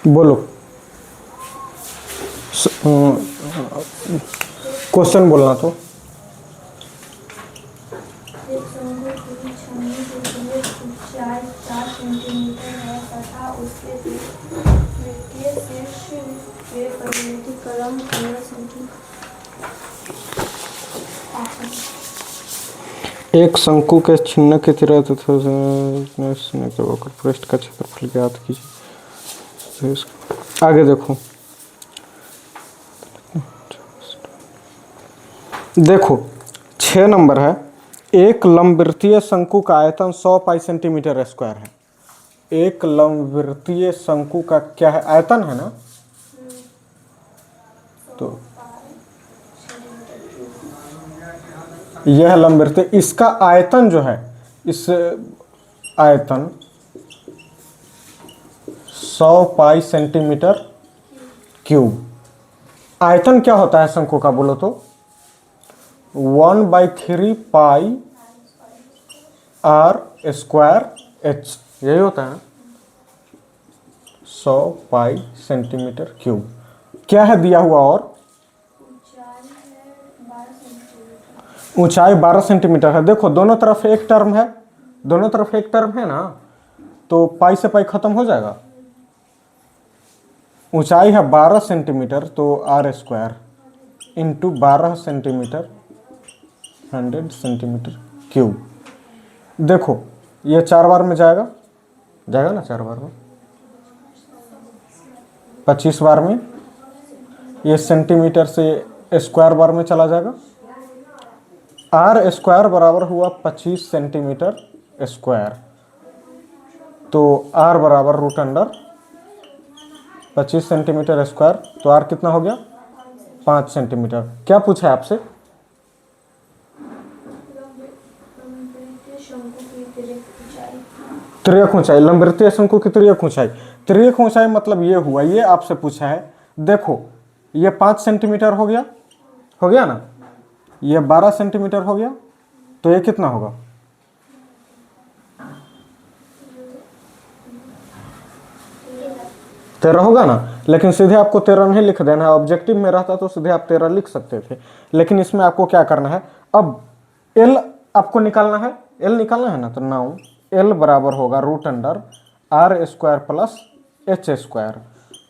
बोलो क्वेश्चन बोलना तो। एक शंकु की छन्नी की प्रवेश ऊंचाई 4 सेंटीमीटर है तथा उसके द्वितीय शीर्ष के परिमिति क्रम 15 सेंटीमीटर। एक शंकु के छिन्न की तरह तथा वक्र पृष्ठ का क्षेत्रफल ज्ञात कीजिए। आगे देखो, देखो 6 नंबर है। एक लंबवृत्तीय शंकु का आयतन 100 पाई सेंटीमीटर स्क्वायर है। एक लंबवृत्तीय शंकु का क्या है? आयतन है ना। तो यह लंबवृत्तीय, इसका आयतन जो है, इस आयतन 100 पाई सेंटीमीटर क्यूब। आयतन क्या होता है शंकु का बोलो तो? 1/3 पाई आर स्क्वायर एच, यही होता है 100 पाई सेंटीमीटर क्यूब। क्या है दिया हुआ? और ऊंचाई 12 सेंटीमीटर है। देखो दोनों तरफ एक टर्म है, दोनों तरफ एक टर्म है ना, तो पाई से पाई खत्म हो जाएगा। ऊंचाई है 12 सेंटीमीटर, तो r square into 12 centimetre 100 centimetre cube. देखो ये 4 बार में जाएगा, जाएगा ना 4 बार में, 25 बार में। ये सेंटीमीटर से स्क्वायर बार में चला जाएगा। आर स्क्वायर बराबर हुआ 25 सेंटीमीटर स्क्वायर, तो आर बराबर रूट अंडर 25 सेंटीमीटर स्क्वायर, तो आर कितना हो गया? 5 सेंटीमीटर। क्या पूछा है आपसे? त्रियक ऊंचाई, लंबवृत्तीय शंकु की त्रियक ऊंचाई। त्रियक ऊंचाई मतलब ये हुआ, ये आपसे पूछा है। देखो ये 5 सेंटीमीटर हो गया, हो गया ना, ये 12 सेंटीमीटर हो गया, तो ये कितना होगा? 13 होगा ना। लेकिन सीधे आपको 13 नहीं लिख देना है, ऑब्जेक्टिव में रहता तो सीधे आप 13 लिख सकते थे, लेकिन इसमें आपको क्या करना है, अब एल आपको निकालना है। एल निकालना है ना, तो नाउ एल बराबर होगा root under r square plus h square.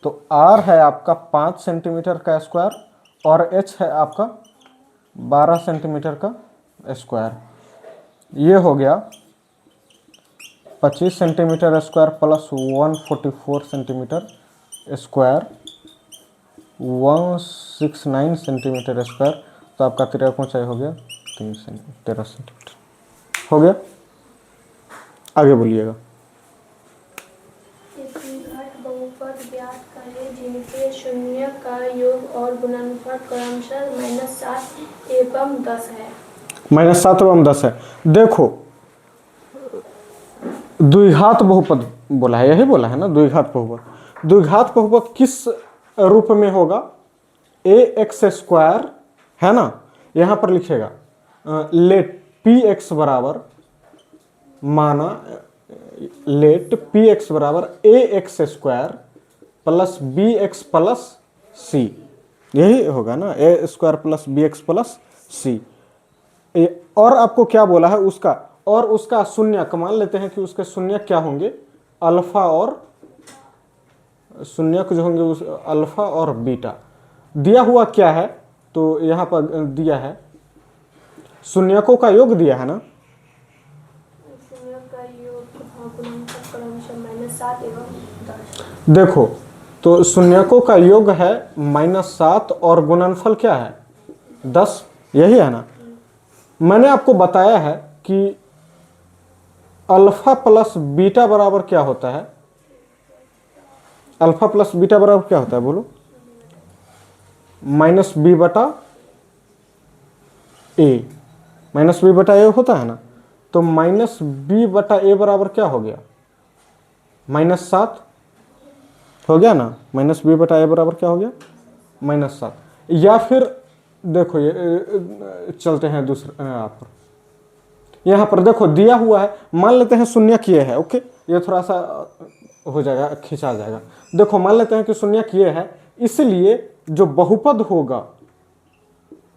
तो आर है आपका 5 सेंटीमीटर का स्क्वायर और एच है आपका 12 सेंटीमीटर का स्क्वायर। ये हो गया 25 centimetre square plus 144 centimetre square 169 centimetre square. तो आपका त्रियक ऊंचाई हो गया 13 सेंटीमीटर हो गया। आगे बोलिएगा। बहुपद ज्ञात करें जिनके शून्य का योग और गुणनफल क्रमशः -7 एवं 10 है। -7 एवं 10 है। देखो द्विघात बहुपद बोला है, यही बोला है ना, द्विघात बहुपद। द्विघात बहुपद किस रूप में होगा? ए एक्स स्क्वायर है ना, यहां पर लिखेगा लेट पी एक्स बराबर, माना लेट पी एक्स बराबर a x square plus b x plus c, यही होगा ना, a square plus b x plus c. और आपको क्या बोला है उसका, और उसका शून्य, मान लेते हैं कि उसके शून्य क्या होंगे, अल्फा और शून्य जो होंगे उस अल्फा और बीटा। दिया हुआ क्या है, तो यहां पर दिया है शून्यकों का योग दिया है ना, -7 एवं 10। देखो तो शून्यकों का योग है -7 और गुणनफल क्या है 10, यही है ना। मैंने आपको बताया है कि अल्फा प्लस बीटा बराबर क्या होता है, अल्फा प्लस बीटा बराबर क्या होता है बोलो? -b बटा ए, -b बटा ए होता है ना। तो -b बटा ए बराबर क्या हो गया? -7 हो गया ना। -b बटा ए बराबर क्या हो गया? -7। या फिर देखो ये चलते हैं दूसरे आप पर, यहाँ पर देखो दिया हुआ है, मान लेते हैं शून्य किए है। ओके, ये थोड़ा सा हो जाएगा, खींचा जाएगा। देखो मान लेते हैं कि शून्यक ये है, इसलिए जो बहुपद होगा,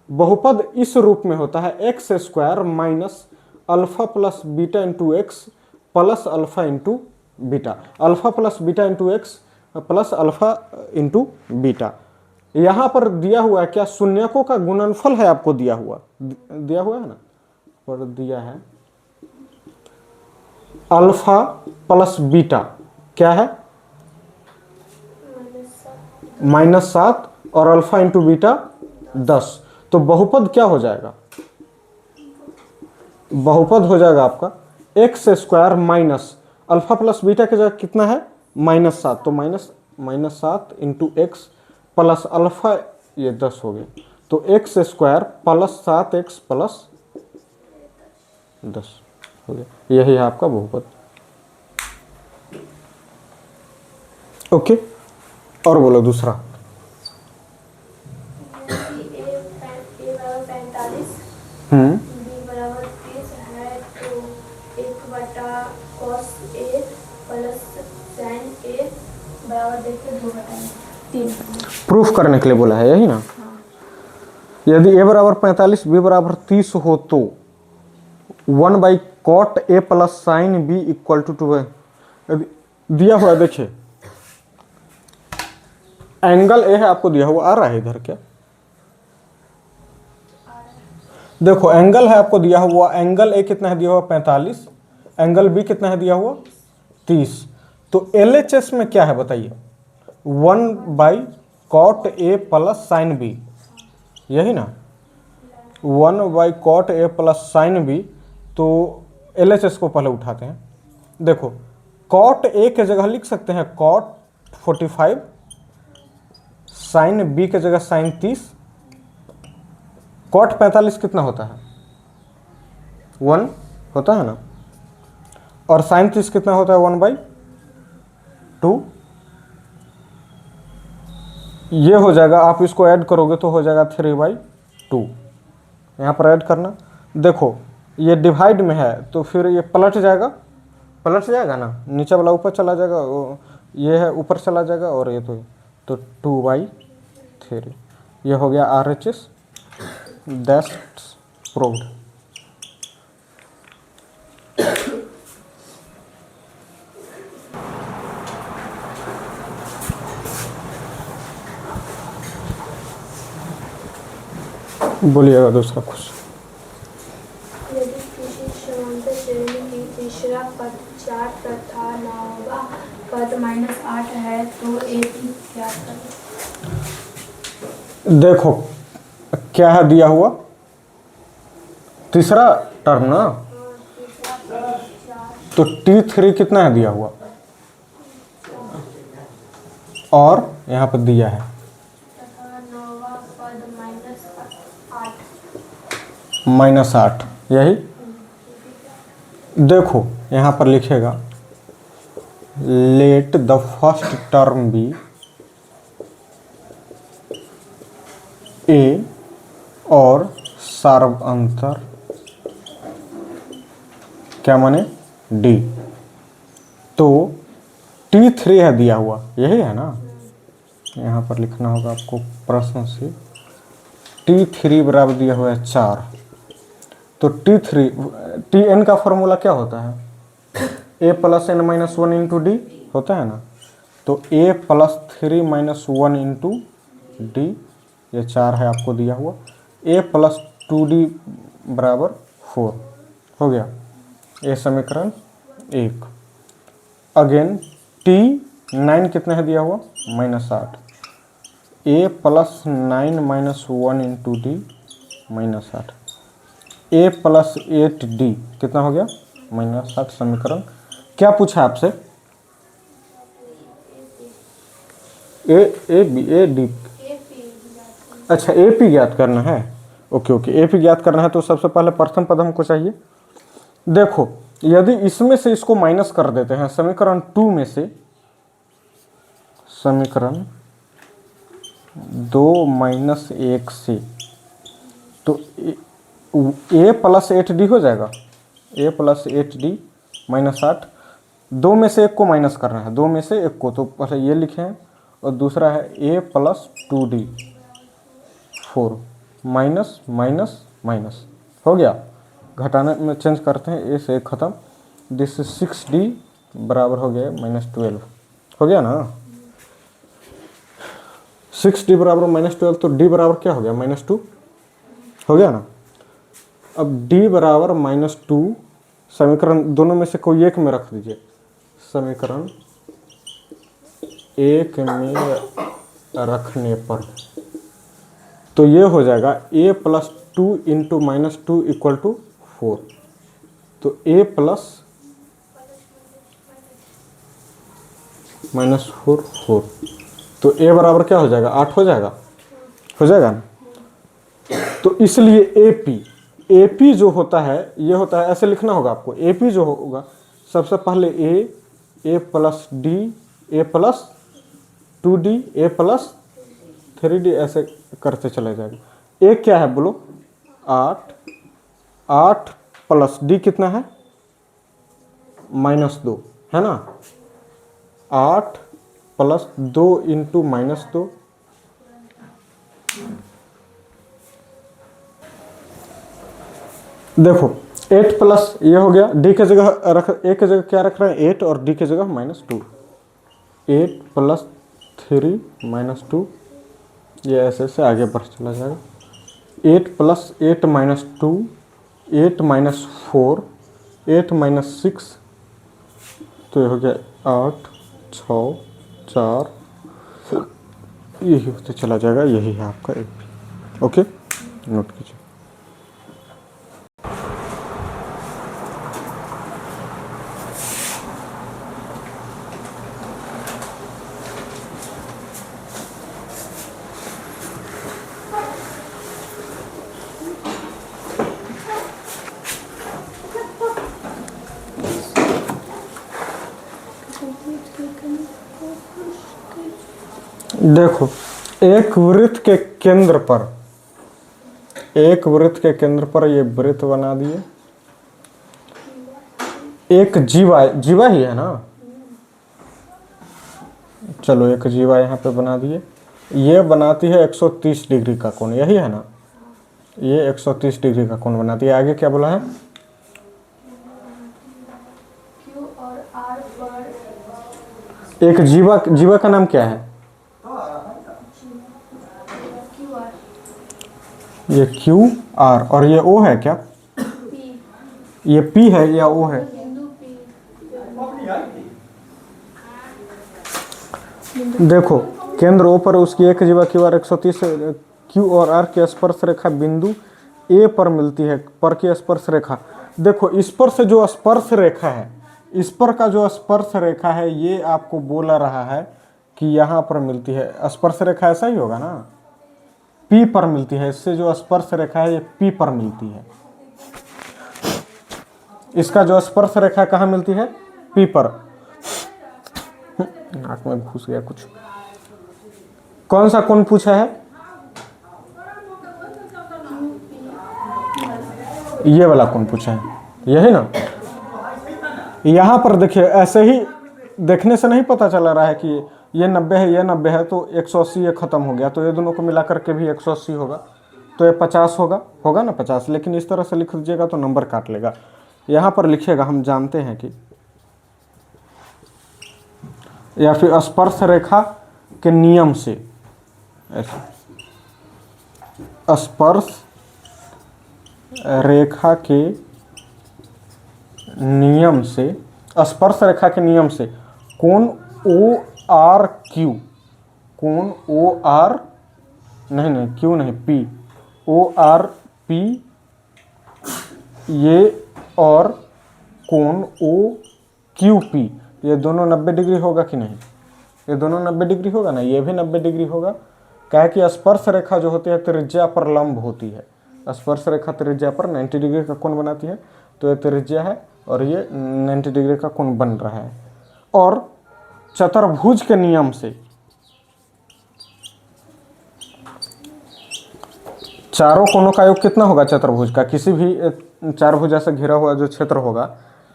बहुपद इस रूप में होता है x square minus alpha plus beta into x plus alpha into beta, alpha plus beta into x plus alpha into beta. यहां पर दिया हुआ है क्या, शून्यकों का गुणनफल है आपको दिया हुआ, दिया हुआ है ना, पर दिया है अल्फा प्लस बीटा क्या है -7 और अल्फा इंटू बीटा 10। तो बहुपद क्या हो जाएगा, बहुपद हो जाएगा आपका x square minus alpha plus beta की जगह कितना है -7, तो -7 इंटू एक्स प्लस अल्फा, ये 10 हो गया, तो x square plus 7x plus 10 हो गया, यही है आपका बहुपद। ओके, और बोलो दूसरा। यदि a बराबर 45 हम्म, b बराबर 30 है तो 1/cos a plus sin a बराबर देखिए 2/3। प्रूफ करने के लिए बोला है, यही ना। यदि a बराबर 45 b बराबर 30 हो तो 1/cot a plus sine b equal to 2 है। दिया हुआ है, देखिए एंगल ए है आपको दिया हुआ, आ रहा है इधर क्या, देखो एंगल है आपको दिया हुआ, एंगल ए कितना है दिया हुआ 45, एंगल बी कितना है दिया हुआ 30। तो LHS में क्या है बताइए, 1/cot a plus sine B, यही ना, 1/cot a plus sine b. तो LHS को पहले उठाते हैं, देखो cot a के जगह लिख सकते हैं cot 45, साइन बी के जगह साइन 30, cot 45 कितना होता है 1 होता है ना, और साइन 30 कितना होता है 1/2। ये हो जाएगा, आप इसको ऐड करोगे तो हो जाएगा 3/2, यहाँ पर ऐड करना। देखो ये डिवाइड में है तो फिर ये पलट जाएगा ना, नीचे वाला ऊपर चला जाएगा, ये है ऊपर चला जाएगा, और ये तो 2/3, ये हो गया RHS, दैट्स प्रूव्ड। बोलिएगा दूसरा कुछ। यदि किसी समांतर श्रेणी की तीसरा पद 4 तथा 9वां पद -8 है तो AP क्या करें। देखो क्या है दिया हुआ, तीसरा टर्म ना, तीसरा पद 4 तो T3 कितना है दिया हुआ, और यहाँ पर दिया है तथा 9वां पद -8, यही। देखो यहाँ पर लिखेगा let the first term be a और सार्व अंतर क्या माने डी। तो T3 है दिया हुआ, यही है ना, यहाँ पर लिखना होगा आपको प्रश्न से, T3 बराबर दिया हुआ है 4। तो Tn का फॉर्मूला क्या होता है, a plus n minus 1 into D होता है ना, तो a plus 3 minus 1 into D, ये 4 है आपको दिया हुआ, a प्लस 2d बराबर 4 हो गया, ये समीकरण 1। अगेन T9 कितना है दिया हुआ -8, a plus 9 minus 1 into D -8, a plus 8d कितना हो गया -8। समीकरण क्या पूछा आपसे, ए डी, अच्छा AP ज्ञात करना है, ओके AP ज्ञात करना है। तो सबसे पहले प्रथम पद हमको चाहिए। देखो यदि इसमें से इसको माइनस कर देते हैं, समीकरण 2 में से, समीकरण 2 - 1 से, तो a प्लस 8d हो जाएगा, a प्लस 8d -8, दो में से एक को माइनस करना है, दो में से एक को, तो पहले ये लिखे हैं और दूसरा है a plus 2d 4 minus minus minus हो गया। घटाने में चेंज करते हैं, a से एक खत्म, दिस 6d बराबर हो गया -12 हो गया ना। 6d बराबर -12 तो d बराबर क्या हो गया -2 हो गया ना। अब d बराबर -2 समीकरण दोनों में से कोई एक में रख दीजिए, समीकरण एक में रखने पर तो ये हो जाएगा a plus 2 into -2 equal to 4, तो a प्लस -4 4, तो a बराबर क्या हो जाएगा 8 हो जाएगा ना। तो इसलिए AP जो होता है ये होता है, ऐसे लिखना होगा आपको। AP जो होगा सबसे पहले a plus d, a plus 2d, a plus 3d, ऐसे करते चले जाएगा। a क्या है बोलो 8, 8 प्लस d कितना है -2 है ना। 8 प्लस 2 इंटू -2, देखो 8 प्लस ये हो गया, d के जगह रख, a के जगह क्या रख रहे हैं 8 और d के जगह -2, 8 प्लस 3 -2, ये ऐसे से आगे बढ़ चला जाएगा। 8 प्लस 8 -2, 8 -4, 8 -6, तो ये हो गया 8 6 4, यही होते चला जाएगा, यही है आपका AP। ओके, नोट कीजिए। देखो एक वृत्त के केंद्र पर ये वृत्त बना दिए, एक जीवा ही है ना, चलो एक जीवा यहाँ पे बना दिए, ये बनाती है 130 डिग्री का कोण, यही है ना, ये 130 डिग्री का कोण बनाती है। आगे क्या बोला है Q और R पर एक जीवा का नाम क्या है QR ये QR, और ये O है क्या, P ये P है या O है, बिंदु P। देखो केंद्र O पर उसकी एक जीवा QR 130, Q और R की स्पर्श रेखा बिंदु A पर मिलती है, पर की स्पर्श रेखा। देखो इस पर से जो स्पर्श रेखा है, इस पर का जो स्पर्श रेखा है ये आपको बोला रहा है कि यहाँ पर मिलती है स्पर्श रेखा, ऐसा ही होगा ना, P पर मिलती है, इससे जो स्पर्श रेखा है ये P पर मिलती है। इसका जो स्पर्श रेखा कहाँ मिलती है P पर। नाक में घुस गया कुछ। कौन सा कोण पूछा है, ये वाला कोण पूछा है, यही ना। यहाँ पर देखिए ऐसे ही देखने से नहीं पता चला रहा है कि ये 90 है ये 90 है, तो 180 ये खत्म हो गया, तो ये दोनों को मिला करके भी 180 होगा, तो ये 50 होगा ना 50। लेकिन इस तरह से लिख दीजिएगा तो नंबर काट लेगा। यहाँ पर लिखिएगा, हम जानते हैं कि या फिर स्पर्श रेखा के नियम से, ऐसे स्पर्श रेखा के नियम से, स्पर्श रेखा के नियम से कोण ORQ, कोण OR नहीं Q नहीं P, ORP ये और कोण OQP, ये दोनों 90 डिग्री होगा कि नहीं, ये दोनों 90 डिग्री होगा ना, ये भी 90 डिग्री होगा। क्या है कि स्पर्श रेखा जो होती है त्रिज्या पर लंब होती है, स्पर्श रेखा त्रिज्या पर 90 डिग्री का कोण बनाती है, तो ये त्रिज्या है और ये 90 डिग्री का कोण बन रहा है। और चतुर्भुज के नियम से, चारों कोणों का योग कितना होगा चतुर्भुज का, किसी भी चार भुजा से घिरा हुआ जो क्षेत्र होगा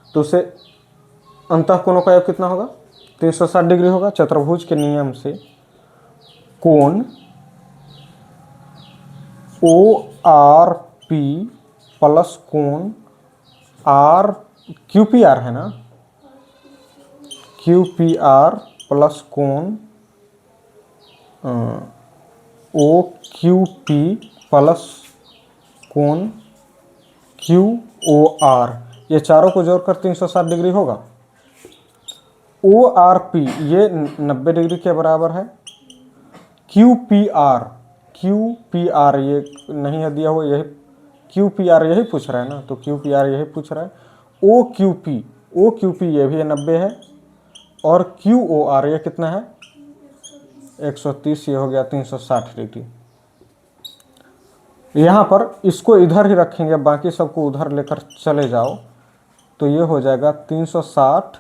तो उसे अंतःकोणों का योग कितना होगा? 360 डिग्री होगा। चतुर्भुज के नियम से कोण ओ आर पी प्लस कोण आर क्यू पी आर है ना, क्यू पी आर प्लस कोण ओ क्यू पी प्लस कोण क्यू ओ आर, ये चारों को जोड़कर 360 डिग्री होगा। ओ आर पी ये 90 डिग्री के बराबर है। क्यू पी आर ये नहीं है दिया हुआ, यही क्यू पी आर यही पूछ रहा है ना, तो क्यू पी आर यही पूछ रहा है। ओ क्यू पी ये भी 90 है, और क्यू ओ आर ये कितना है? 130, ये हो गया 360 डिग्री। यहाँ पर इसको इधर ही रखेंगे, बाकी सबको उधर लेकर चले जाओ, तो ये हो जाएगा 360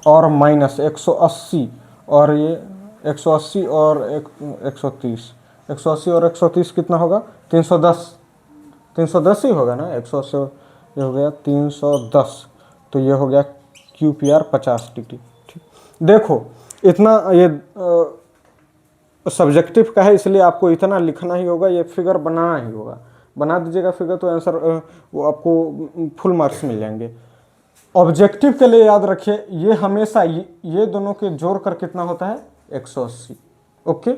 और माइनस 180, और ये 180 और 130, 180 और 130 कितना होगा? 310 ही होगा ना। 180 ये हो गया 310, तो ये हो गया क्यू पी आर 50 डिग्री। ठीक, देखो इतना ये सब्जेक्टिव का है, इसलिए आपको इतना लिखना ही होगा, ये फिगर बनाना ही होगा। बना दीजिएगा फिगर तो आंसर वो आपको फुल मार्क्स मिल जाएंगे। ऑब्जेक्टिव के लिए याद रखिए, ये हमेशा ये दोनों के जोड़ कर कितना होता है? 180। ओके,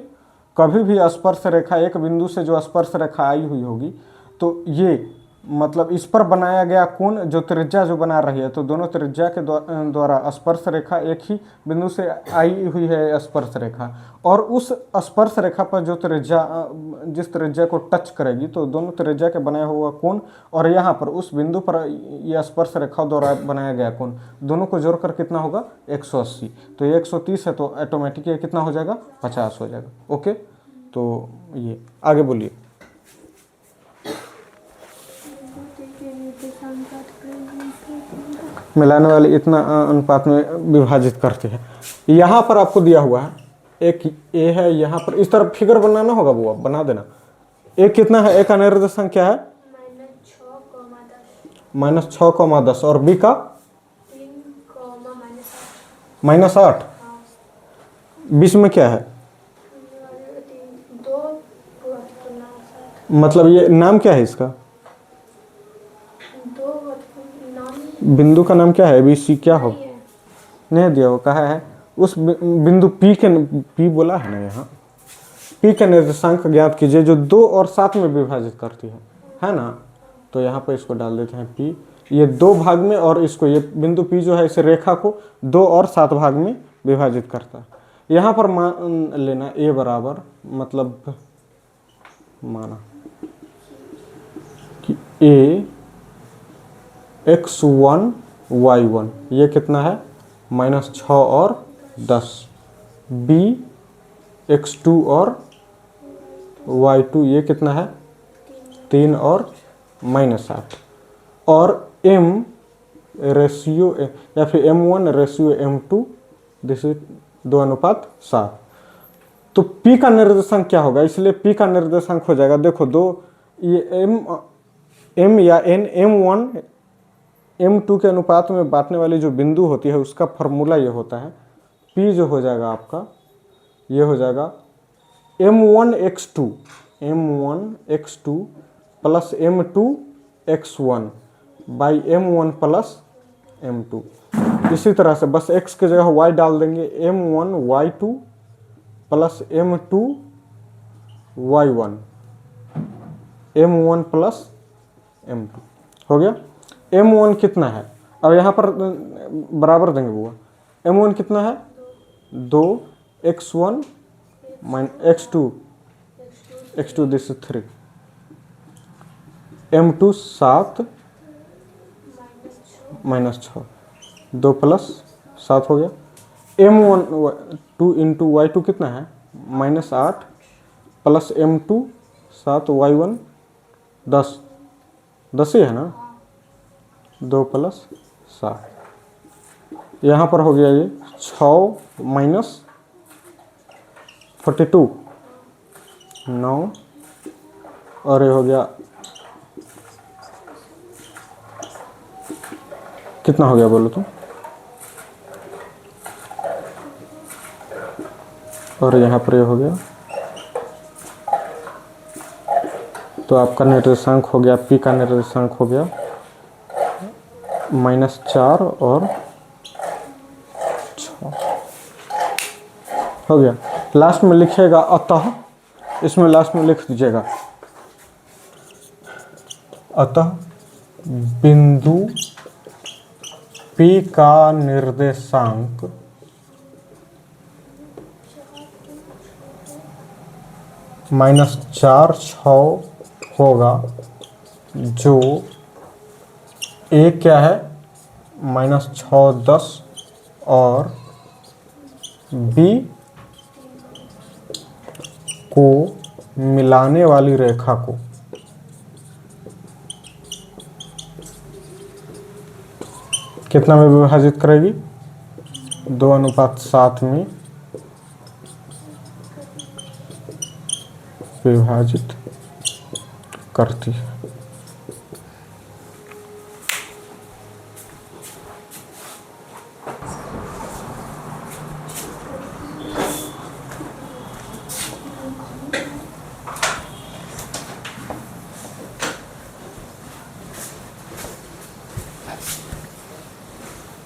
कभी भी स्पर्श रेखा, एक बिंदु से जो स्पर्श रेखा आई हुई होगी, तो ये मतलब इस पर बनाया गया कोण जो त्रिज्या जो बना रही है, तो दोनों त्रिज्या के द्वारा स्पर्श रेखा एक ही बिंदु से आई हुई है स्पर्श रेखा, और उस स्पर्श रेखा पर जो त्रिज्या जिस त्रिज्या को टच करेगी, तो दोनों त्रिज्या के बनाया हुआ कोण, और यहाँ पर उस बिंदु पर यह स्पर्श रेखा द्वारा बनाया गया कोण, दोनों को जोड़कर कितना होगा? 180। तो ये 130 है, तो ऑटोमेटिक ये कितना हो जाएगा? 50 हो जाएगा। ओके, तो ये आगे बोलिए। मिलाने वाले इतना अनुपात में विभाजित करते हैं। यहाँ पर आपको दिया हुआ है एक ए है, यहाँ पर इस तरफ फिगर बनाना होगा, वो बना देना। ए कितना है? ए का निर्देशांक क्या है? -6,10, और बी का -8। बीच में क्या है? मतलब ये नाम क्या है इसका? बिंदु का नाम क्या है? ABC क्या हो? नहीं दिया हो, कहा है उस बिंदु P बोला है ना, यहाँ P का निर्देशांक ज्ञात कीजिए जो 2 और 7 में विभाजित करती है ना। तो यहाँ पर इसको डाल देते हैं P, ये 2 भाग में, और इसको ये बिंदु P जो है इस रेखा को 2 और 7 भाग में विभाजित करता है। यहाँ पर मान लेना A बराबर, मतलब माना कि A x1 y1 ये कितना है? -6 और 10। b x2 और y2 ये कितना है? 3 और -8। और m रेशियो या फिर m1 ratio m2, this is 2:7। तो p का निर्देशांक क्या होगा? इसलिए p का निर्देशांक हो जाएगा, देखो दो ये m या n m1 m2 के अनुपात में बांटने वाली जो बिंदु होती है उसका फॉर्मूला ये होता है, p जो हो जाएगा आपका, ये हो जाएगा m1x2 plus m2x1 by m1 plus m2। इसी तरह से बस x की जगह y डाल देंगे, m1y2 plus m2y1 m1 plus m2 हो गया। m1 कितना है? अब यहाँ पर बराबर देंगे बुआ, m1 कितना है? 2 x1 x2 this 3, m2 7 -6, 2 plus 7 हो गया। m1 2 इंटू y2 कितना है? -8 प्लस m2 7 y1 10 ही है ना, 2 प्लस 7। यहाँ पर हो गया ये 6 माइनस 42 9, और ये हो गया कितना हो गया बोलो तो, और यहाँ पर ये हो गया, तो आपका निर्देशांक हो गया, पी का निर्देशांक हो गया -4 और 6 हो गया। लास्ट में लिखिएगा अतः, इसमें लास्ट में लिख दीजिएगा अतः बिंदु P का निर्देशांक -4 6 होगा, जो A क्या है -6 10 और B को मिलाने वाली रेखा को कितना में विभाजित करेगी, 2:7 में विभाजित करती है।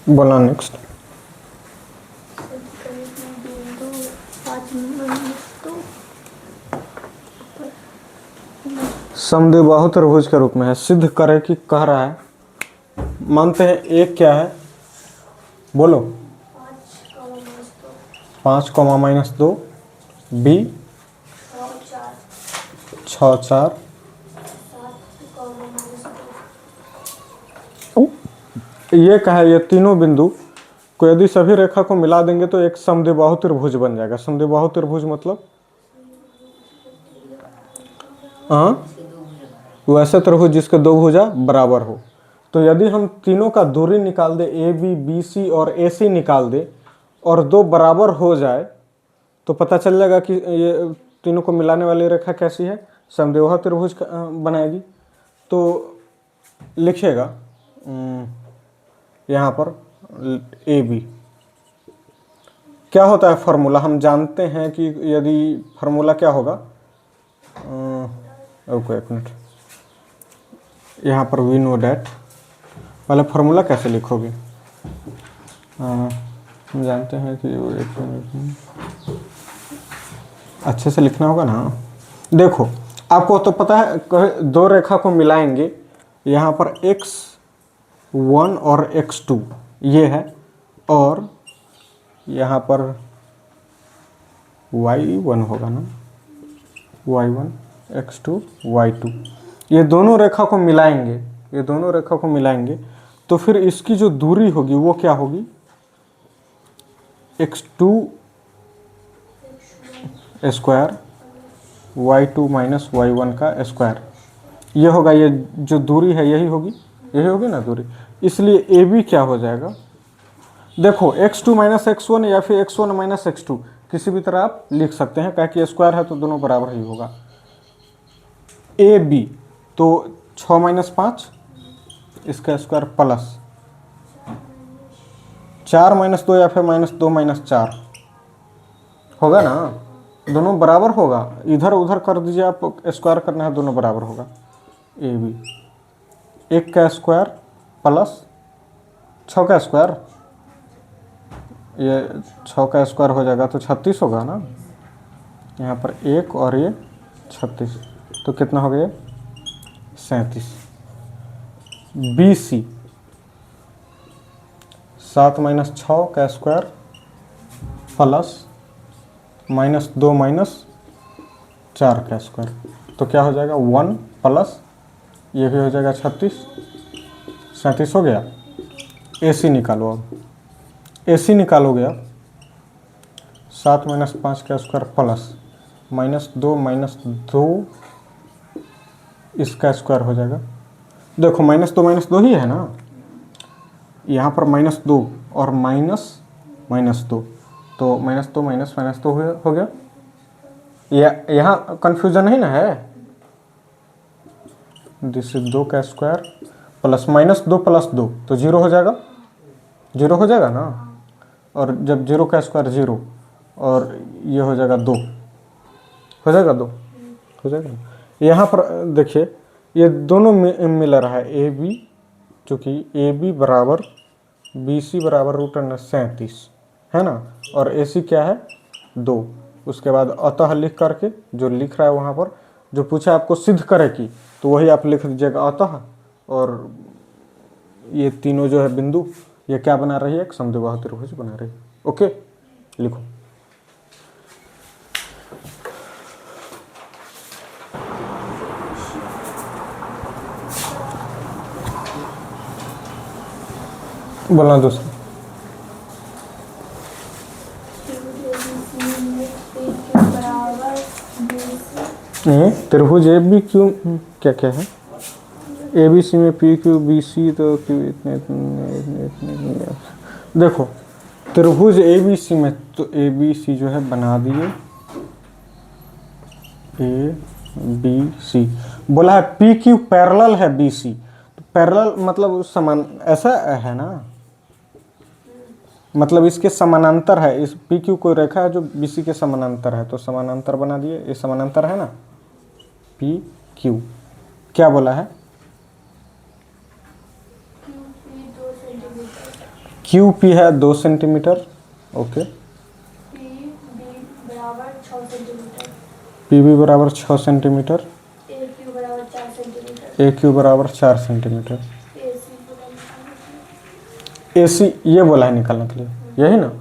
बोला नेक्स्ट। बिंदु 5 -2 समद्विबाहु त्रिभुज के रूप में है, सिद्ध करे कि कह रहा है। मानते हैं एक क्या है, बोलो 5, -2 B 6 4 ये क्या है, ये तीनों बिंदु को यदि सभी रेखा को मिला देंगे तो एक समद्विबाहु त्रिभुज बन जाएगा। समद्विबाहु त्रिभुज मतलब वैसे त्रिभुज जिसके दो भुजा बराबर हो। तो यदि हम तीनों का दूरी निकाल दे, ए बी बी सी और ए सी निकाल दे और दो बराबर हो जाए तो पता चल जाएगा कि ये तीनों को मिलाने वाली रेखा कैसी है, समद्विबाहु त्रिभुज बनाएगी। तो लिखिएगा यहाँ पर ए बी क्या होता है फार्मूला, हम जानते हैं कि यदि फार्मूला क्या होगा, ओके एक मिनट, यहाँ पर वी नो डैट पहले फार्मूला कैसे लिखोगे, हम जानते हैं कि एक मिनट अच्छे से लिखना होगा ना। देखो आपको तो पता है दो रेखा को मिलाएंगे, यहाँ पर x1 और x2 ये है, और यहाँ पर y1 होगा ना, y1 x2 y2, ये दोनों रेखा को मिलाएंगे, ये दोनों रेखा को मिलाएंगे तो फिर इसकी जो दूरी होगी वो क्या होगी, x2 square y2 minus y1 का स्क्वायर, ये होगा, ये जो दूरी है यही होगी, यही होगी ना दूरी। इसलिए ए बी क्या हो जाएगा, देखो x2 माइनस x1 या फिर x1 माइनस x2 किसी भी तरह आप लिख सकते हैं, क्या कि स्क्वायर है तो दोनों बराबर ही होगा। ए बी तो 6 माइनस 5 इसका स्क्वायर प्लस 4 माइनस 2 या फिर -2 माइनस 4 होगा ना, दोनों बराबर होगा, इधर उधर कर दीजिए आप, स्क्वायर करना है दोनों बराबर होगा। ए बी 1 का स्क्वायर प्लस 6 का स्क्वायर, ये 6 का स्क्वायर हो जाएगा तो 36 होगा ना, यहाँ पर 1 और ये 36 तो कितना हो गया 37। बी सी 7 माइनस 6 का स्क्वायर प्लस -2 माइनस 4 का स्क्वायर, तो क्या हो जाएगा 1 प्लस ये भी हो जाएगा 36, 37 हो गया। ए सी निकालो, अब ए सी निकालोगे आप 7 माइनस 5 का स्क्वायर प्लस -2 माइनस 2 इसका स्क्वायर हो जाएगा। देखो -2 ही है ना, यहाँ पर -2 और -2 तो -2 माइनस -2 हो गया, यहाँ कन्फ्यूजन है ना है, दिस इज 2 का स्क्वायर प्लस माइनस 2 प्लस 2 तो 0 हो जाएगा, 0 हो जाएगा ना। और जब 0 का स्क्वायर 0 और ये हो जाएगा 2, हो जाएगा 2, हो जाएगा। यहाँ पर देखिए ये दोनों मिल रहा है ए बी, चूँकि ए बी बराबर बी सी बराबर √37 है ना, और ए सी क्या है 2। उसके बाद अतः लिख करके जो लिख रहा है वहाँ पर जो पूछा आपको सिद्ध करे की, तो वही आप लिख दीजिएगा अतः, और ये तीनों जो है बिंदु ये क्या बना रही है, एक समद्विबाहु त्रिभुज बना रही है। ओके, लिखो। बोलना दूसरा। त्रिभुज ए बी क्यू क्या क्या है, ए बी सी में पी क्यू बी सी, तो क्यू इतने इतने इतने इतने। देखो त्रिभुज ए बी सी में तो ए बी सी जो है बना दिए, ए बी सी बोला है, पी क्यू पैरेलल है बी सी, तो पैरेलल मतलब समान, ऐसा है ना, मतलब इसके समानांतर है। इस पी क्यू कोई रेखा है जो बी सी के समानांतर है, तो समानांतर बना दिए, ये समानांतर है ना पी क्यू। क्या बोला है, क्यू पी है 2 सेंटीमीटर, ओके, पी बी बराबर 6 सेंटीमीटर, ए क्यू बराबर 4 सेंटीमीटर। ए सी ये बोला है निकालने के लिए, यही ना।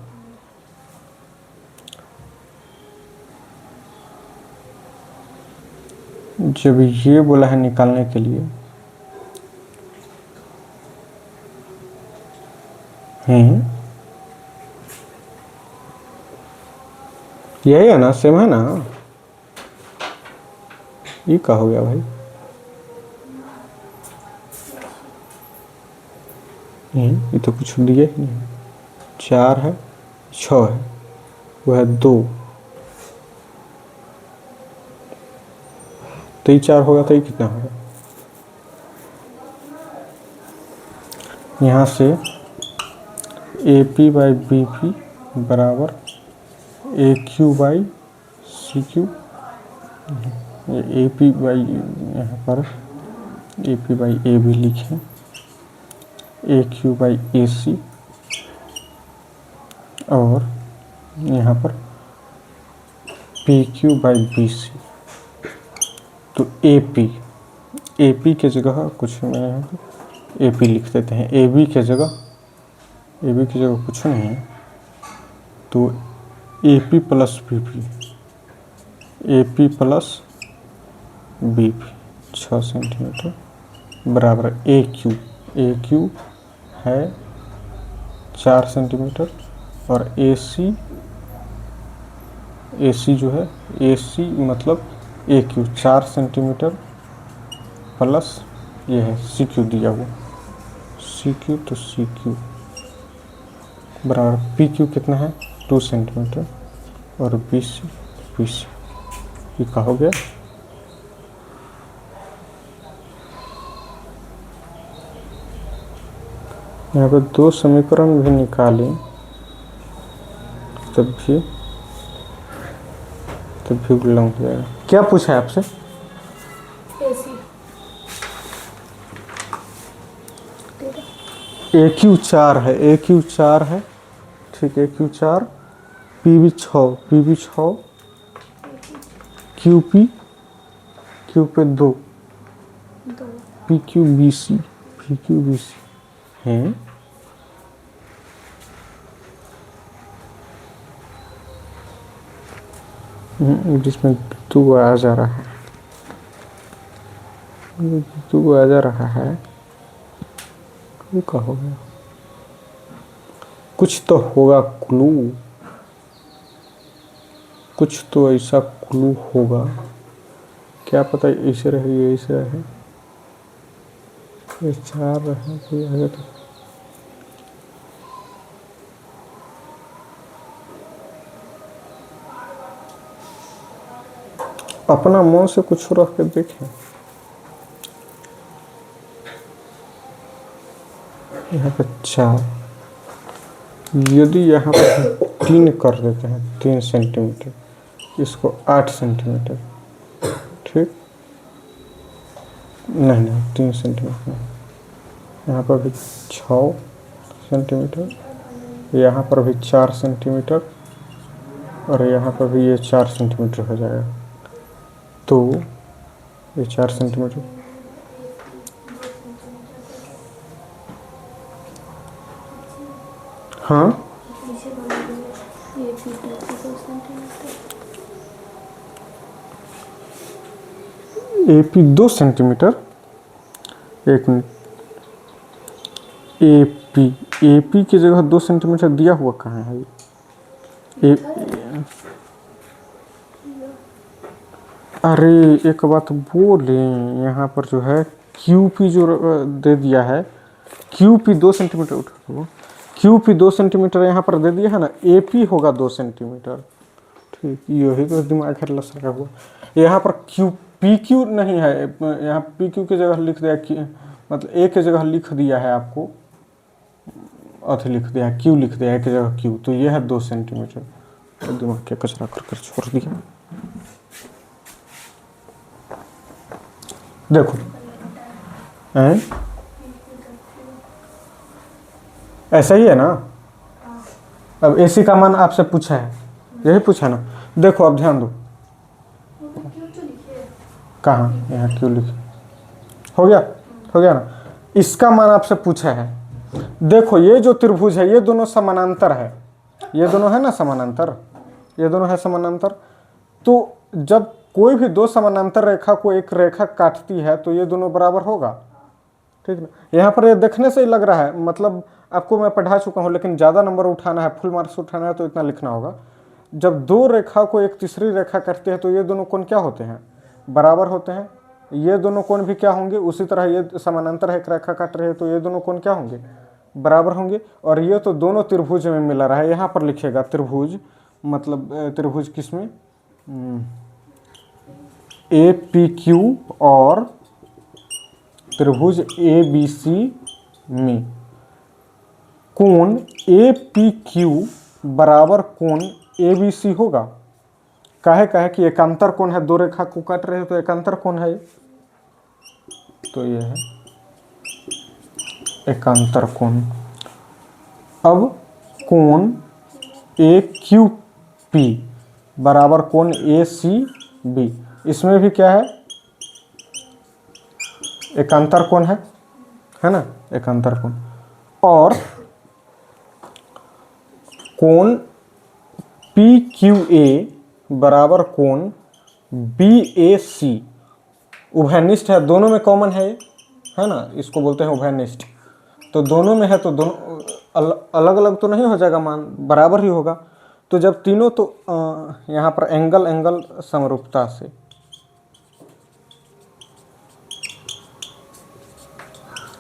जब ये बोला है निकालने के लिए यही है ना, सेम है ना। ये क्या हो गया भाई, ये तो कुछ दिए ही नहीं। 4 है, 6 है, वो है 2, तो ये 4 होगा, तो ये कितना होगा, यहाँ से A P by B P बराबर ए Q by C Q, A P by, यहाँ पर A P by A B लिखें, A Q by A C, और यहाँ पर P Q by B C. तो ए पी के जगह कुछ नहीं है, ए पी लिख देते हैं, ए बी के जगह कुछ नहीं है, तो ए p plus b p, a p plus b p 6 centimetre बराबर ए क्यू है 4 सेंटीमीटर, और ए सी जो है, ए सी मतलब ए क्यू 4 सेंटीमीटर प्लस ये है सी क्यू दिया हुआ, सी क्यू, तो सी क्यू बराबर पी क्यू कितना है 2 सेंटीमीटर, और बी सी ये क्या हो गया, यहाँ पे 2 समीकरण भी निकालें तब भी उल्लंघन हो जाएगा। क्या पूछा है आपसे, ए क्यू 4 है, ए क्यू 4 है, ठीक है, ए क्यू 4, पी बी 6, क्यू पे 2, पी क्यू बी सी हैं, जिसमें 2 आ जा रहा है, 2 आ जा रहा है, ये क्या हो गया, कुछ तो होगा क्लू, कुछ तो ऐसा क्लू होगा, क्या पता ऐसे रहे, ऐसे रहे, ये 4 रहे, कोई आगे तो अपना मन से कुछ रख के देखें। यहाँ पे 4, यदि यहाँ पे 3 कर देते हैं, 3 सेंटीमीटर, इसको 8 सेंटीमीटर, ठीक, नहीं 3 सेंटीमीटर, यहाँ पर भी 6 सेंटीमीटर, यहाँ पर भी 4 सेंटीमीटर, और यहाँ पर भी ये 4 सेंटीमीटर हो जाएगा। तो ये 4 सेंटीमीटर, हाँ पीछे बना देंगे ये भी 2 centimetre, AP 2 centimetre, 1 minute, AP की जगह 2 सेंटीमीटर दिया हुआ कहाँ है? अरे एक बात बोले, यहाँ पर जो है QP जो दे दिया है, QP 2 सेंटीमीटर, उठा दो, QP 2 सेंटीमीटर यहाँ पर दे दिया है ना, AP होगा 2 सेंटीमीटर, ठीक, यही तो दिमाग है लसका हुआ। यहाँ पर PQ नहीं है, यहाँ PQ की जगह लिख दिया, मतलब A की जगह लिख दिया है आपको, अथी लिख दिया है, Q लिख दिया है एक जगह Q, तो यह है 2 सेंटीमीटर। तो दिमाग के कचरा कर छोड़ दिया। देखो ऐसा ही है ना। अब AC का मान आपसे पूछा है, यही पूछा ना। देखो अब ध्यान दो, कहाँ, यहाँ क्यों लिखे, हो गया ना। इसका मान आपसे पूछा है। देखो ये जो त्रिभुज है, ये दोनों समानांतर है, ये दोनों है ना समानांतर, ये दोनों है समानांतर। तो जब कोई भी 2 समानांतर रेखा को एक रेखा काटती है तो ये दोनों बराबर होगा, ठीक ना। यहाँ पर ये देखने से ही लग रहा है, मतलब आपको मैं पढ़ा चुका हूँ, लेकिन ज़्यादा नंबर उठाना है, फुल मार्क्स उठाना है तो इतना लिखना होगा। जब 2 रेखा को एक तीसरी रेखा काटती है तो ये दोनों कोण क्या होते हैं? बराबर होते हैं। ये दोनों कोण भी क्या होंगे? उसी तरह ये समानांतर है, एक रेखा काट रहे हैं तो ये दोनों कोण क्या होंगे? बराबर होंगे। और ये तो दोनों त्रिभुज में मिला रहा है। यहाँ पर लिखेगा त्रिभुज, मतलब त्रिभुज किसमें? APQ और त्रिभुज ABC में कोण APQ बराबर कोण ABC होगा। काहे कि एकांतर कोण है, 2 रेखा को काट रहे हैं तो एकांतर कोण है, तो ये है एकांतर कोण। अब कोण AQP बराबर कोण ACB, इसमें भी क्या है? एकांतर कोण है ना, एकांतर कोण। और कोण PQA बराबर कोण BAC, उभयनिष्ठ है, दोनों में कॉमन है ना, इसको बोलते हैं उभयनिष्ठ। तो दोनों में है तो दोनों अलग अलग तो नहीं हो जाएगा, मान बराबर ही होगा। तो जब तीनों, तो यहाँ पर एंगल समरूपता से,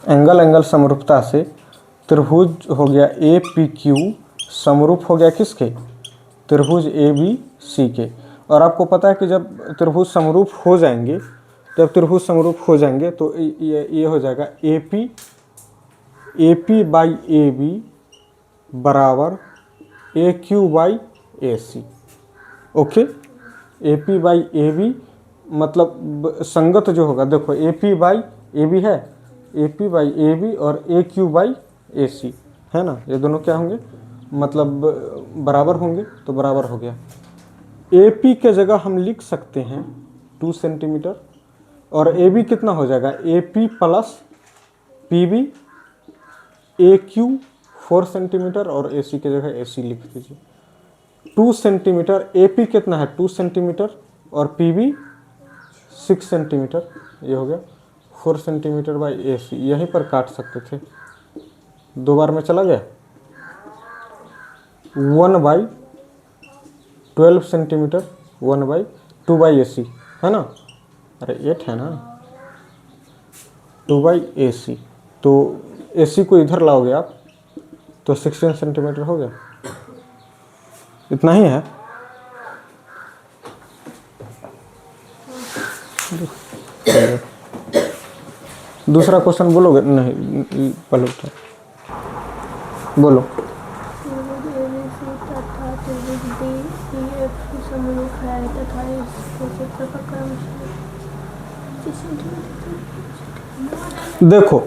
एंगल समरूपता से त्रिभुज हो गया APQ समरूप हो गया किसके? त्रिभुज ABC के। और आपको पता है कि जब त्रिभुज समरूप हो जाएंगे, तो ये हो जाएगा AP बाई AB बराबर AQ by AC। Okay, AP by AB मतलब संगत जो होगा, देखो AP बाई AB है, AP बाई AB और AQ बाई AC है ना, ये दोनों क्या होंगे? मतलब बराबर होंगे, तो बराबर हो गया। AP के जगह हम लिख सकते हैं 2 सेंटीमीटर, और AB कितना हो जाएगा? AP plus PB, AQ 4 centimetre और AC की जगह AC लिख दीजिए। 2 सेंटीमीटर, AP कितना है? 2 सेंटीमीटर और PB 6 सेंटीमीटर, ये हो गया 4 सेंटीमीटर बाई AC। यहीं पर काट सकते थे, 2 बार में चला गया। 1/12 सेंटीमीटर, 1/2 बाई AC है ना, अरे 8 है ना, 2 बाई AC। तो AC को इधर लाओगे आप तो 16 सेंटीमीटर हो गया, इतना ही है। दूसरा क्वेश्चन बोलोगे? नहीं, पहले बोलो। त्रिभुज ABC तथा त्रिभुज DEF समरूप है तथा इसके क्षेत्रफल क्रमशः 25 सेंटीमीटर। देखो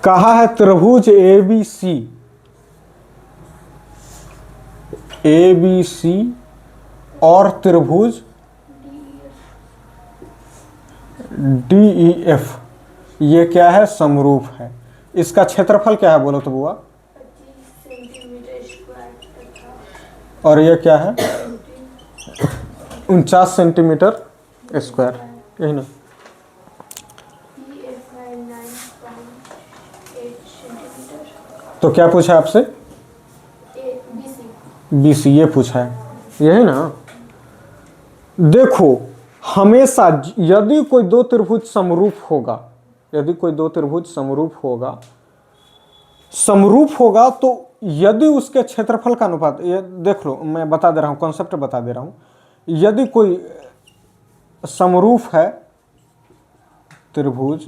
कहा है त्रिभुज ABC और त्रिभुज DEF ये क्या है, समरूप है। इसका क्षेत्रफल क्या है बोलो तो बुआ। 25 सेंटीमीटर स्क्वायर तथा और ये क्या है, 49 सेंटीमीटर स्क्वायर, यही ना। EF है 9.8 सेंटीमीटर। तो क्या पूछा आपसे, BC ये पूछा है, यही ना। देखो हमेशा यदि कोई दो त्रिभुज समरूप होगा, यदि कोई दो त्रिभुज समरूप होगा तो यदि उसके क्षेत्रफल का अनुपात, ये देख लो मैं बता दे रहा हूँ, कॉन्सेप्ट बता दे रहा हूँ। यदि कोई समरूप है त्रिभुज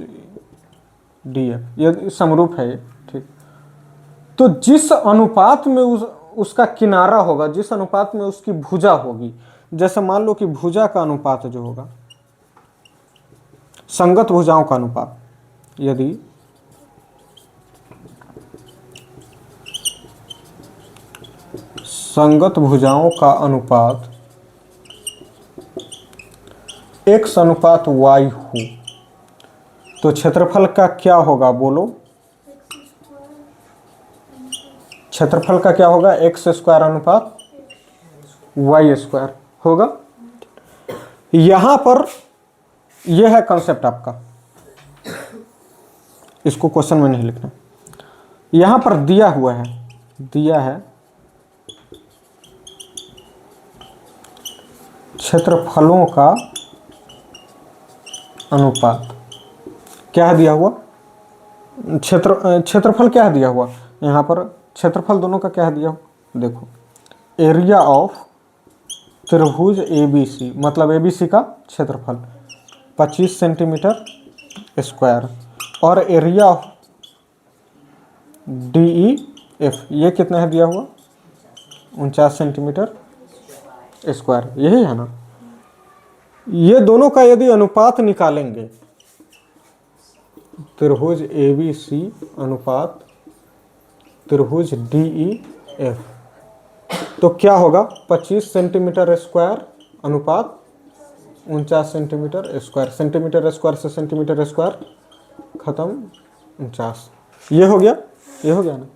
DF, यदि समरूप है ये, ठीक, तो जिस अनुपात में उसका किनारा होगा, जिस अनुपात में उसकी भुजा होगी, जैसे मान लो कि भुजा का अनुपात जो होगा, संगत भुजाओं का अनुपात, यदि संगत भुजाओं का अनुपात x अनुपात y हो तो क्षेत्रफल का क्या होगा बोलो। क्षेत्रफल का क्या होगा, x स्क्वायर अनुपात y स्क्वायर होगा। यहां पर यह है कॉन्सेप्ट आपका, इसको क्वेश्चन में नहीं लिखना। यहां पर दिया हुआ है, दिया है क्षेत्रफलों का अनुपात, क्या दिया हुआ, क्षेत्रफल क्या दिया हुआ, यहां पर क्षेत्रफल दोनों का क्या दिया हुआ, देखो एरिया ऑफ त्रिभुज ABC, मतलब ABC का क्षेत्रफल 25 सेंटीमीटर स्क्वायर, और एरिया ऑफ DEF ये कितना है दिया हुआ, 49 सेंटीमीटर स्क्वायर, यही है ना। ये दोनों का यदि अनुपात निकालेंगे, त्रिभुज ABC अनुपात त्रिभुज DEF, तो क्या होगा, 25 सेंटीमीटर स्क्वायर अनुपात 49 सेंटीमीटर स्क्वायर, सेंटीमीटर स्क्वायर से सेंटीमीटर स्क्वायर खत्म, 49, ये हो गया, ये हो गया ना।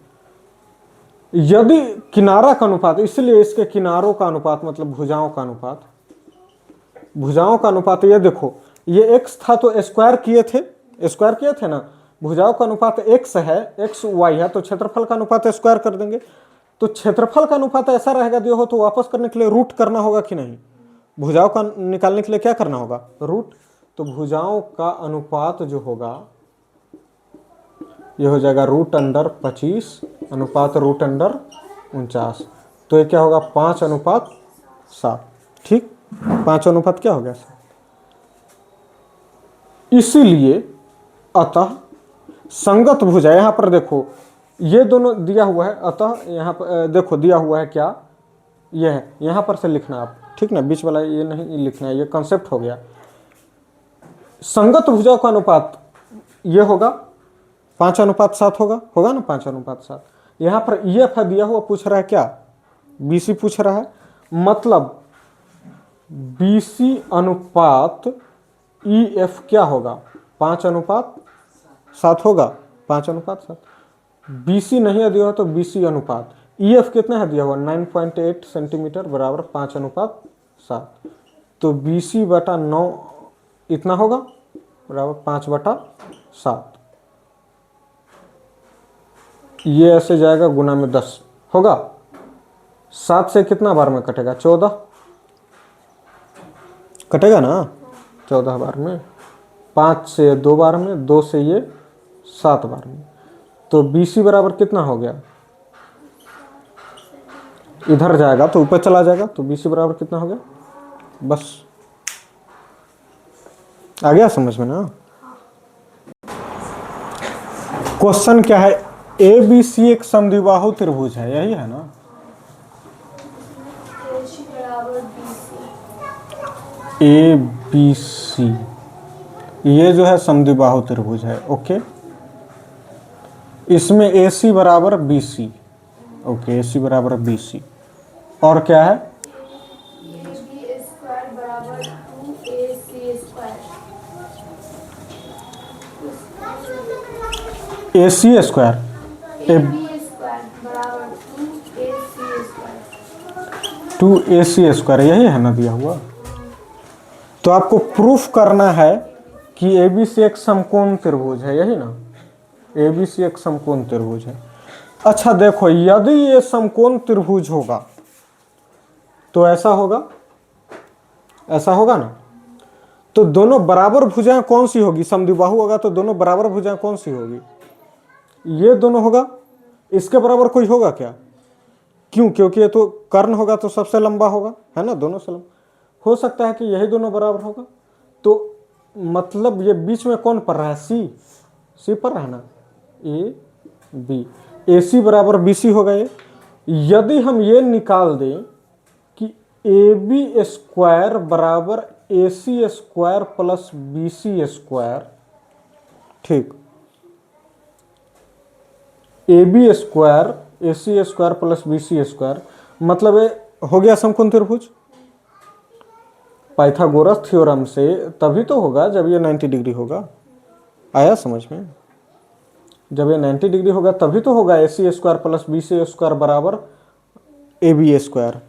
यदि किनारा का अनुपात, इसलिए इसके किनारों का अनुपात मतलब भुजाओं का अनुपात, भुजाओं का अनुपात, ये देखो ये x था तो स्क्वायर किए थे ना, भुजाओं का अनुपात x है, x y है, तो क्षेत्रफल का अनुपात स्क्वायर कर देंगे। तो क्षेत्रफल का अनुपात ऐसा रहेगा दिया हो तो वापस करने के लिए रूट करना होगा कि नहीं, भुजाओं का निकालने के लिए क्या करना होगा, रूट। तो भुजाओं का अनुपात जो होगा ये हो जाएगा √25 अनुपात √49, तो ये क्या होगा 5:7, ठीक, 5 क्या हो गया, इसीलिए अतः संगत भुजा, यहां पर देखो ये दोनों दिया हुआ है, अतः यहां पर देखो दिया हुआ है क्या, ये है, यहां पर से लिखना आप, ठीक ना, बीच वाला ये नहीं लिखना है, ये कॉन्सेप्ट हो गया। संगत भुजा का अनुपात ये होगा 5:7 होगा ना, 5:7। यहां पर EF है दिया हुआ, पूछ रहा है क्या, BC पूछ रहा है, मतलब BC अनुपात EF क्या होगा, 5:7 होगा, 5:7। BC नहीं है दिया हुआ तो BC अनुपात, EF कितना है दिया हुआ 9.8 सेंटीमीटर बराबर 5:7, तो BC/9 इतना होगा बराबर 5/7, ये ऐसे जाएगा गुना में 10 होगा, 7 से कितना बार में कटेगा, 14 कटेगा ना, 14 बार में, 5 से 2 बार में, 2 से ये 7 बार में, तो BC बराबर कितना हो गया, इधर जाएगा तो ऊपर चला जाएगा, तो BC बराबर कितना हो गया, बस आ गया समझ में ना। क्वेश्चन क्या है, ए बी सी एक समद्विबाहु त्रिभुज है, यही है ना? AC बराबर BC। ए बी सी ये जो है समद्विबाहु त्रिभुज है। ओके, इसमें ए सी बराबर बी सी। ओके, ए सी बराबर बी सी। और क्या है? AB स्क्वायर बराबर 2AC square. A C square AB square बराबर 2AC स्क्वायर। 2AC स्क्वायर, यही है ना दिया हुआ? तो आपको प्रूफ करना है कि एबीसी एक समकोण त्रिभुज है, यही ना? एबीसी एक समकोण त्रिभुज है। अच्छा देखो, यदि ये समकोण त्रिभुज होगा तो ऐसा होगा, ऐसा होगा ना? तो दोनों बराबर भुजाएं कौन सी होगी? समद्विबाहु होगा तो दोनों बराबर भुजाएं कौन सी होगी? ये दोनों होगा। इसके बराबर कोई होगा क्या? क्यों? क्योंकि ये तो कर्ण होगा तो सबसे लंबा होगा, है ना? दोनों से लंबा हो सकता है कि यही दोनों बराबर होगा। तो मतलब ये बीच में कौन पड़ रहा है? सी। सी पड़ रहा है ना? ए बी, ए सी बराबर बी सी होगा ये। यदि हम ये निकाल दें कि ए बी स्क्वायर बराबर A C square plus B C square, ठीक, A B square A C square plus B C square, मतलब ये हो गया समकोण त्रिभुज। पाइथागोरस थ्योरम से तभी तो होगा जब ये 90 डिग्री होगा। आया समझ में? जब ये 90 डिग्री होगा तभी तो होगा A C square plus B C square बराबर ए बी स्क्वायर।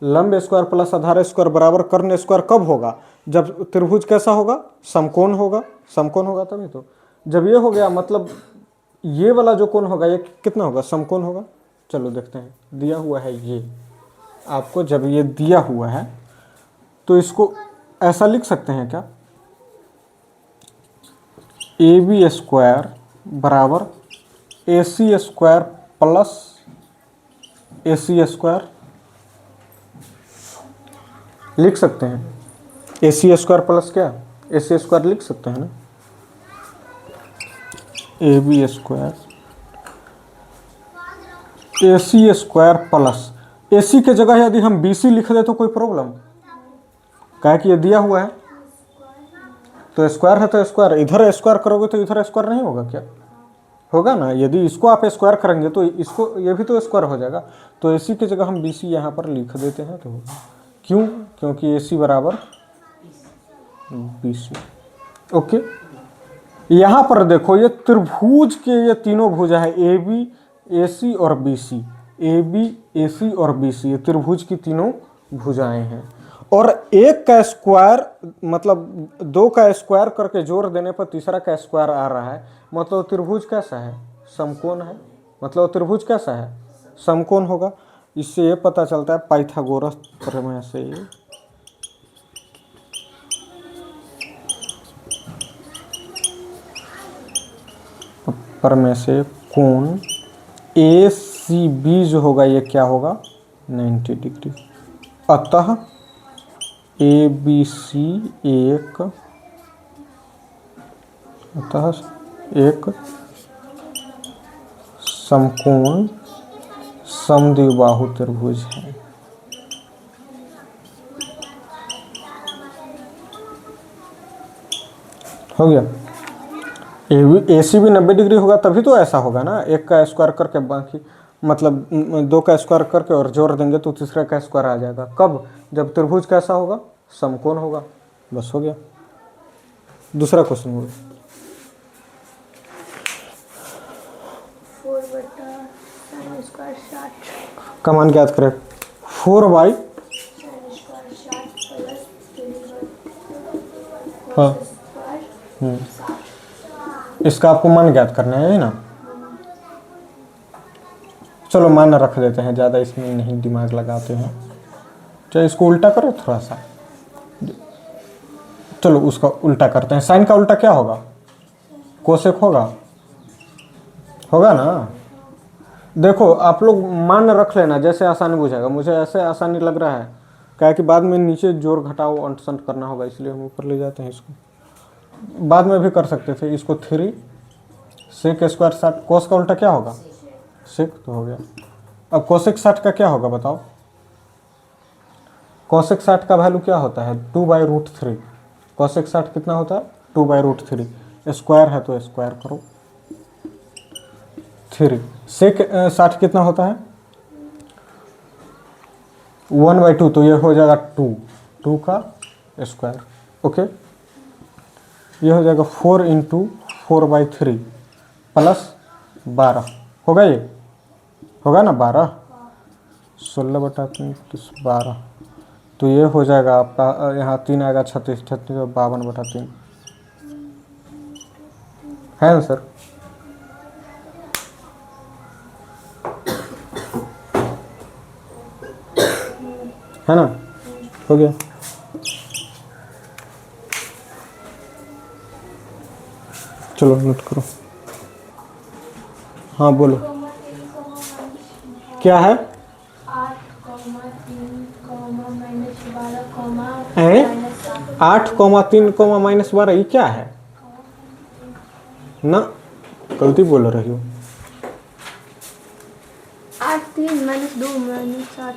लंब स्क्वायर प्लस आधार स्क्वायर बराबर कर्ण स्क्वायर कब होगा? जब त्रिभुज कैसा होगा? समकोण होगा। समकोण होगा तभी तो। जब ये हो गया मतलब ये वाला जो कोण होगा ये कितना होगा? समकोण होगा। चलो देखते हैं, दिया हुआ है ये आपको। जब ये दिया हुआ है तो इसको ऐसा लिख सकते हैं क्या? ए बी स्क्वायर बराबर A C square plus A C square लिख सकते हैं। ए सी स्क्वायर प्लस क्या? ए सी स्क्वायर लिख सकते हैं ना? A B square A C square plus A C के जगह यदि हम बी सी लिख दे तो कोई प्रॉब्लम? क्या कि ये दिया हुआ है तो स्क्वायर है तो स्क्वायर, इधर स्क्वायर करोगे तो इधर स्क्वायर नहीं होगा क्या? होगा ना। यदि इसको आप स्क्वायर करेंगे तो इसको ये भी तो स्क्वायर हो जाएगा। तो ए सी की जगह हम बी सी यहाँ पर लिख देते हैं तो क्यों? क्योंकि ए सी बराबर बी सी। ओके, यहाँ पर देखो ये त्रिभुज के ये तीनों भुजा है, ए बी ए सी और B C. A B A C और बी सी ये त्रिभुज की तीनों भुजाएं हैं। और एक का स्क्वायर मतलब दो का स्क्वायर करके जोड़ देने पर तीसरा का स्क्वायर आ रहा है, मतलब त्रिभुज कैसा है? समकोण है। मतलब त्रिभुज कैसा है? समकोण होगा। इससे ये पता चलता है पाइथागोरस प्रमेय से कोण ए सी बी जो होगा ये क्या होगा? 90 डिग्री। अतः ए बी सी एक समकोण समद्विबाहु त्रिभुज है। हो गया। ए सी भी 90 डिग्री होगा तभी तो ऐसा होगा ना। एक का स्क्वायर करके बाकी मतलब दो का स्क्वायर करके और जोड़ देंगे तो तीसरा का स्क्वायर आ जाएगा। कब? जब त्रिभुज कैसा होगा? समकोण होगा। बस हो गया। दूसरा क्वेश्चन होगा 4/sin स्क्वायर 60 का मान ज्ञात करें। 4/, sin स्क्वायर 60 प्लस 3/cos हाँ स्क्वायर 60। इसका आपको मान ज्ञात करना है ना? चलो मान रख देते हैं, ज़्यादा इसमें नहीं दिमाग लगाते हैं। चलो इसको उल्टा करो थोड़ा सा। चलो उसका उल्टा करते हैं। साइन का उल्टा क्या होगा? कोसेक होगा। होगा ना? देखो आप लोग मान रख लेना, जैसे आसानी बुझाएगा। मुझे ऐसे आसानी लग रहा है क्या कि बाद में नीचे जोड़ घटाओ अंट संट करना होगा, इसलिए हम ऊपर ले जाते हैं। इसको बाद में भी कर सकते थे। इसको 3 sec स्क्वायर 60। कोस का उल्टा क्या होगा? सेक तो हो गया। अब कोसेक 60 का क्या होगा बताओ। कोसेक 60 का वैल्यू क्या होता है 2/√3। कोसेक 60 कितना होता है 2/√3। स्क्वायर है तो स्क्वायर करो 3। सेक 60 कितना होता है 1/2 तो ये हो जाएगा 2 का स्क्वायर। ओके ये हो जाएगा 4 × 4/3 प्लस 12 होगा। ये होगा ना 12 16/3 प्लस 12 तो ये हो जाएगा आपका यहाँ 3 आएगा 36 36 और 52/3 है ना सर। है ना हो गया। चलो नोट करो। हाँ बोलो क्या है 8,3,-12 ये क्या है ना गलती बोल रही हो। 8 3 -2 -8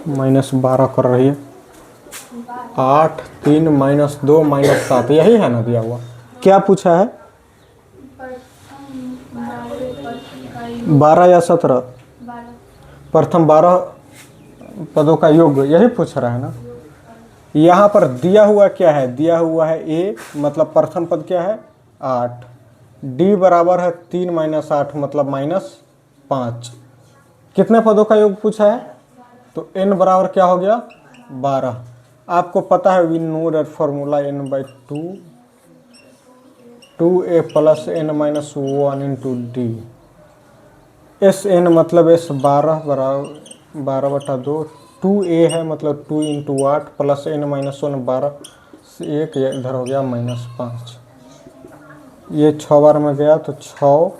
-12 कर रही है। 8 3 -2 -7 यही है ना दिया हुआ। क्या पूछा है 12 या 17 प्रथम 12 पदों का योग यही पूछ रहा है ना। यहाँ पर दिया हुआ क्या है दिया हुआ है a मतलब प्रथम पद क्या है 8 d बराबर है 3 - 8 मतलब -5। कितने पदों का योग पूछा है तो n बराबर क्या हो गया 12। आपको पता है we know that formula n/2 2a + n - 1 × d। Sn मतलब S 12 बराबर 12/2 2a है मतलब 2 × 8 + n - 1 12 से 1 इधर हो गया -5। ये 6 बार में गया तो 6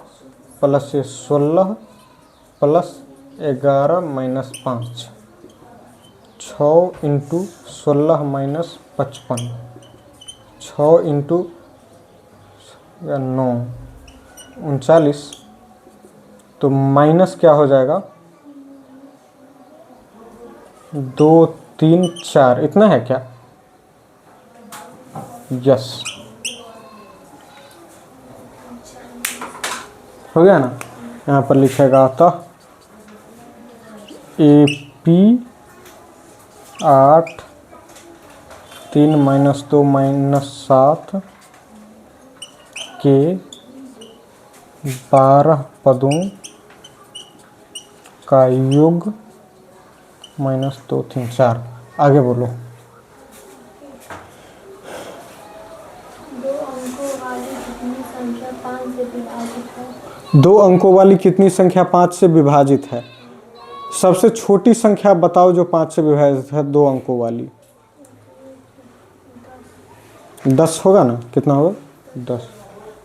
+ 16 + 11 -5 6 × 16 - 55 6 × 9 39 तो माइनस क्या हो जाएगा 2 3 4 इतना है क्या यस हो गया ना। यहाँ पर लिखेगा अतः AP 8 3 - 2 - 7 के 12 पदों का योग -2 3 4। आगे बोलो 2 अंकों वाली कितनी संख्या 5 से विभाजित है 2 अंकों वाली कितनी संख्या 5 से विभाजित है। सबसे छोटी संख्या बताओ जो 5 से विभाजित है 2 अंकों वाली 10 होगा ना कितना होगा 10।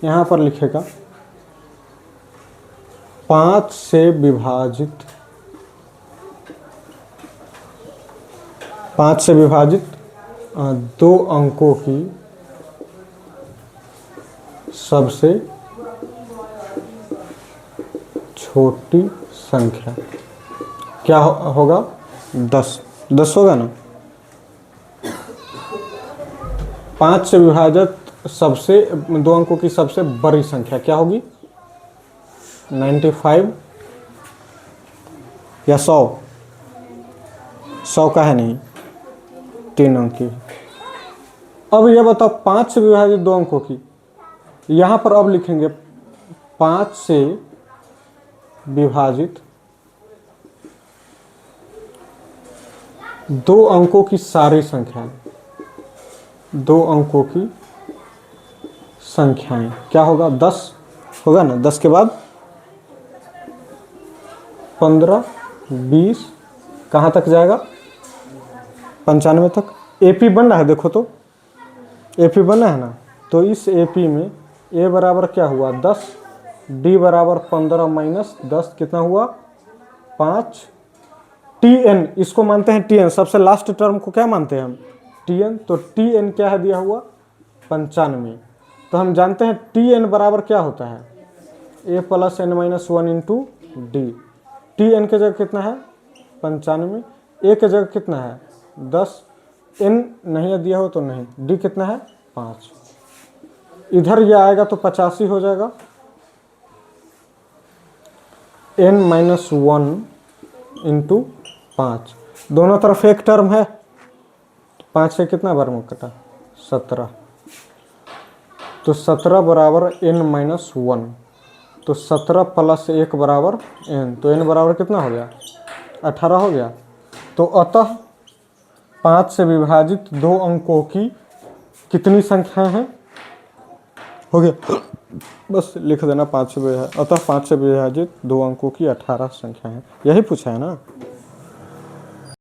यहाँ पर लिखेगा 5 से विभाजित 2 अंकों की सबसे छोटी संख्या क्या होगा 10 10 होगा ना। 5 से विभाजित सबसे 2 अंकों की सबसे बड़ी संख्या क्या होगी 95 या 100 का है नहीं 3 अंक की। अब यह बताओ 5 से विभाजित 2 अंकों की यहाँ पर अब लिखेंगे 5 से विभाजित 2 अंकों की सारी संख्याएं 2 अंकों की संख्याएं क्या होगा 10 होगा ना। 10 के बाद 15 20 कहाँ तक जाएगा 95 तक। AP बन रहा है देखो तो AP बना है ना। तो इस AP में A बराबर क्या हुआ 10 D बराबर 15 - 10 कितना हुआ 5 TN इसको मानते हैं TN सबसे लास्ट टर्म को क्या मानते हैं हम TN। तो TN क्या है दिया हुआ 95। तो हम जानते हैं TN बराबर क्या होता है A + n - 1 × D. T N के जगह कितना है 95, ए के जगह कितना है 10, एन नहीं दिया हो तो नहीं, डी कितना है 5। इधर ये आएगा तो 85 हो जाएगा, n माइनस 1 इंटू 5, दोनों तरफ एक टर्म है, 5 से कितना बार में कटा 17, तो 17 बराबर n माइनस 1, तो 17 प्लस 1 बराबर n, तो n बराबर कितना हो गया 18 हो गया। तो अतः 5 से विभाजित 2 अंकों की कितनी संख्या है, हो गया, बस लिख देना 5 से, अतः 5 से विभाजित 2 अंकों की 18 संख्या है, यही पूछा है ना।